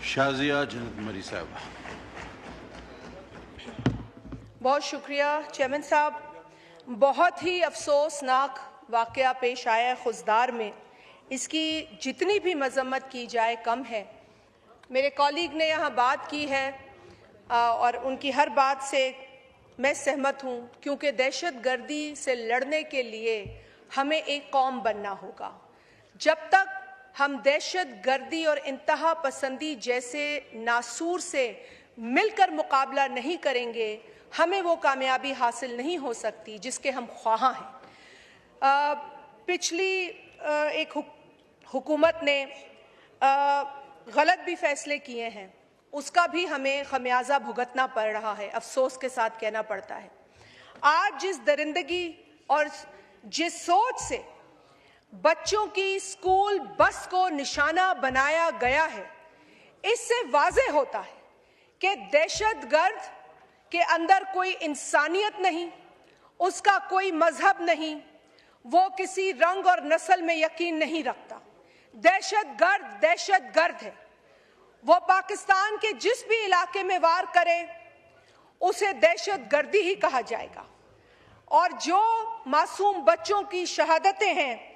शाजिया जन्नत मरी साहब। बहुत शुक्रिया चेयरमैन साहब। बहुत ही अफसोसनाक वाक़या पेश आया है खुजदार में। इसकी जितनी भी मजम्मत की जाए कम है। मेरे कॉलीग ने यहाँ बात की है और उनकी हर बात से मैं सहमत हूँ, क्योंकि दहशतगर्दी से लड़ने के लिए हमें एक कौम बनना होगा। जब तक हम दहशतगर्दी और इंतहा पसंदी जैसे नासूर से मिलकर मुकाबला नहीं करेंगे, हमें वो कामयाबी हासिल नहीं हो सकती जिसके हम ख्वाह हैं। पिछली एक हुकूमत ने गलत भी फैसले किए हैं, उसका भी हमें खमियाजा भुगतना पड़ रहा है, अफसोस के साथ कहना पड़ता है। आज जिस दरिंदगी और जिस सोच से बच्चों की स्कूल बस को निशाना बनाया गया है, इससे वाज़ेह होता है कि दहशतगर्द के अंदर कोई इंसानियत नहीं, उसका कोई मजहब नहीं, वो किसी रंग और नस्ल में यकीन नहीं रखता। दहशतगर्द है। वो पाकिस्तान के जिस भी इलाके में वार करे उसे दहशतगर्दी ही कहा जाएगा। और जो मासूम बच्चों की शहादतें हैं,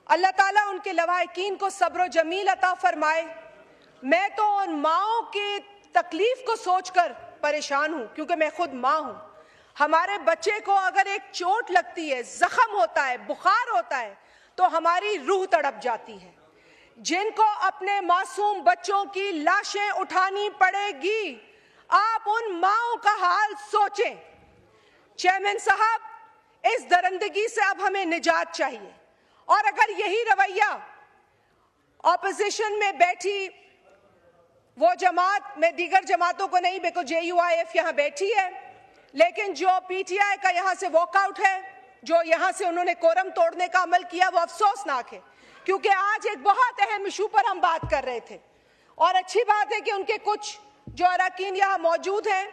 अल्लाह ताला उनके लवाहिकीन को सब्र जमील अता फरमाए। मैं तो उन माओं की तकलीफ को सोचकर परेशान हूँ, क्योंकि मैं खुद माँ हूँ। हमारे बच्चे को अगर एक चोट लगती है, जख्म होता है, बुखार होता है, तो हमारी रूह तड़प जाती है। जिनको अपने मासूम बच्चों की लाशें उठानी पड़ेगी, आप उन माओं का हाल सोचें। चेयरमैन साहब, इस दरिंदगी से अब हमें निजात चाहिए। और अगर यही रवैया ऑपोजिशन में बैठी वो जमात, मैं दीगर जमातों को नहीं, बेको JUIF यहाँ बैठी है, लेकिन जो PTI का यहाँ से वॉकआउट है, जो यहाँ से उन्होंने कोरम तोड़ने का अमल किया, वो अफसोसनाक है। क्योंकि आज एक बहुत अहम इशू पर हम बात कर रहे थे और अच्छी बात है कि उनके कुछ जो अरकान यहाँ मौजूद हैं,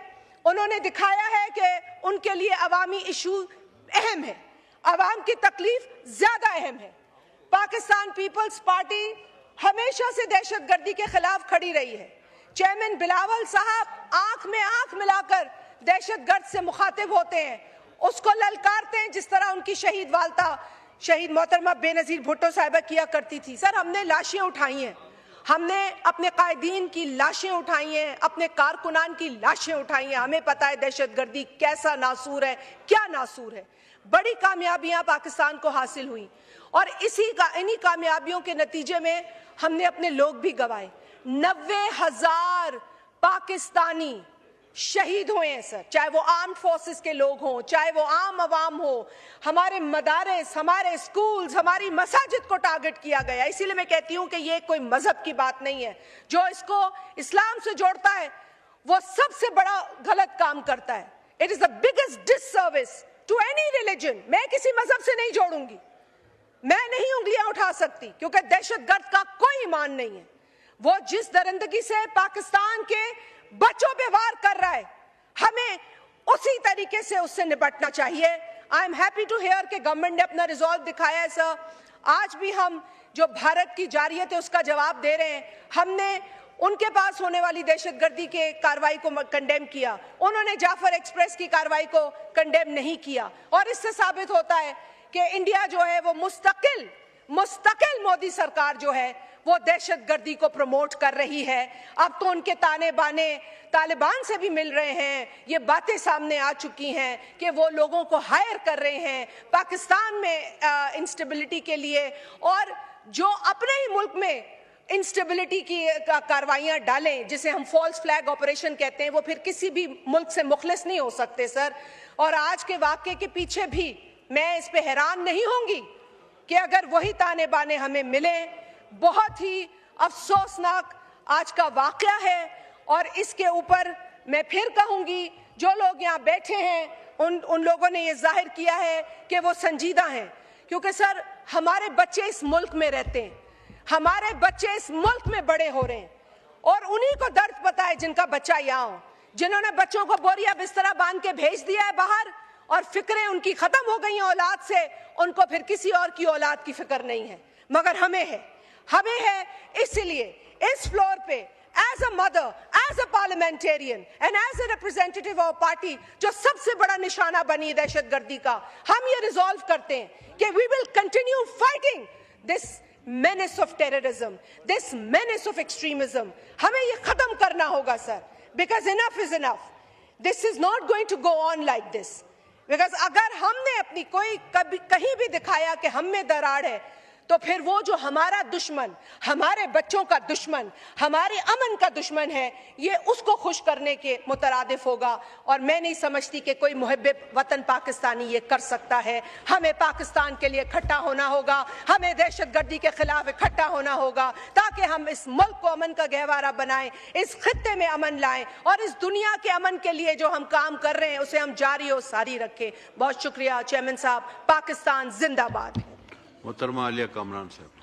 उन्होंने दिखाया है कि उनके लिए अवामी इशू अहम है, अवाम की तकलीफ ज्यादा अहम है। पाकिस्तान पीपल्स पार्टी हमेशा से दहशतगर्दी के खिलाफ खड़ी रही है। चेयरमैन बिलावल साहब आंख में आंख मिलाकर दहशतगर्द से मुखातिब होते हैं, उसको ललकारते हैं, जिस तरह उनकी शहीद वालदा शहीद मोहतरमा बेनज़ीर भुट्टो साहिबा किया करती थी। सर, हमने लाशें उठाई हैं, हमने अपने कायदीन की लाशें उठाई हैं, अपने कारकुनान की लाशें उठाई हैं। हमें पता है दहशतगर्दी कैसा नासूर है, क्या नासूर है। बड़ी कामयाबियां पाकिस्तान को हासिल हुई और इन्हीं कामयाबियों के नतीजे में हमने अपने लोग भी गंवाए। 90,000 पाकिस्तानी शहीद हुए हैं सर, चाहे वो आर्म्ड फोर्सेस के लोग हों, चाहे वो आम आवाम हो। हमारे मदारिस, हमारे स्कूल्स, हमारी मसाजिद को टारगेट किया गया। इसीलिए मैं कहती हूँ कि ये कोई मजहब की बात नहीं है। जो इसको इस्लाम से जोड़ता है वो सबसे बड़ा गलत काम करता है। It is the biggest disservice to any religion. मैं किसी मजहब से नहीं जोड़ूंगी, मैं नहीं उंगलियां उठा सकती, क्योंकि दहशतगर्द का कोई ईमान नहीं है। वो जिस दरिंदगी से पाकिस्तान के बच्चों पे वार कर रहा है, हमें उसी तरीके से उससे निपटना चाहिए। I am happy to hear कि गवर्नमेंट ने अपना रिजॉल्व दिखाया है सर। आज भी हम जो भारत की जारियत है उसका जवाब दे रहे हैं। हमने उनके पास होने वाली दहशतगर्दी के कार्रवाई को कंडेम किया, उन्होंने जाफर एक्सप्रेस की कार्रवाई को कंडेम नहीं किया। और इससे साबित होता है कि इंडिया जो है वो मुस्तकिल मोदी सरकार जो है वो दहशतगर्दी को प्रमोट कर रही है। अब तो उनके ताने बाने तालिबान से भी मिल रहे हैं। ये बातें सामने आ चुकी हैं कि वो लोगों को हायर कर रहे हैं पाकिस्तान में इंस्टेबिलिटी के लिए, और जो अपने ही मुल्क में इंस्टेबिलिटी की कार्रवाइयां डालें, जिसे हम फॉल्स फ्लैग ऑपरेशन कहते हैं, वो फिर किसी भी मुल्क से मुखलिस नहीं हो सकते सर। और आज के वाक़े के पीछे भी मैं इस पे हैरान नहीं होंगी कि अगर वही ताने बाने हमें मिले। बहुत ही अफसोसनाक आज का वाक़या है और इसके ऊपर मैं फिर कहूँगी, जो लोग यहाँ बैठे हैं उन लोगों ने ये जाहिर किया है कि वो संजीदा हैं, क्योंकि सर हमारे बच्चे इस मुल्क में रहते हैं, हमारे बच्चे इस मुल्क में बड़े हो रहे हैं, और उन्हीं को दर्द पता है जिनका बच्चा यहाँ हो, जिन्होंने बच्चों को बोरिया बिस्तरा बांध के भेज दिया है बाहर, और फिक्रें उनकी खत्म हो गई हैं औलाद से, उनको फिर किसी और की औलाद की फिक्र नहीं है। मगर हमें है, इसलिए इस फ्लोर पे as a a mother, as a parliamentarian and as a representative of a party जो सबसे बड़ा निशाना बनी दहशतगर्दी का, हम ये रिजॉल्व करते हैं कि we will continue fighting this menace of terrorism, this menace of extremism. हमें ये खत्म करना होगा sir, because enough is enough. This is not going to go on like this. Because अगर हमने अपनी कोई कभी कहीं भी दिखाया कि हम में दरार है, तो फिर वो जो हमारा दुश्मन, हमारे बच्चों का दुश्मन, हमारे अमन का दुश्मन है, ये उसको खुश करने के मुतरादिफ होगा। और मैं नहीं समझती कि कोई मुहब्बे वतन पाकिस्तानी ये कर सकता है। हमें पाकिस्तान के लिए इकट्ठा होना होगा, हमें दहशतगर्दी के खिलाफ इकट्ठा होना होगा, ताकि हम इस मुल्क को अमन का गहवारा बनाएं, इस खित्ते में अमन लाएं और इस दुनिया के अमन के लिए जो हम काम कर रहे हैं उसे हम जारी और सारी रखें। बहुत शुक्रिया चेयरमैन साहब। पाकिस्तान जिंदाबाद। मोहतरमा आलिया कामरान साहब।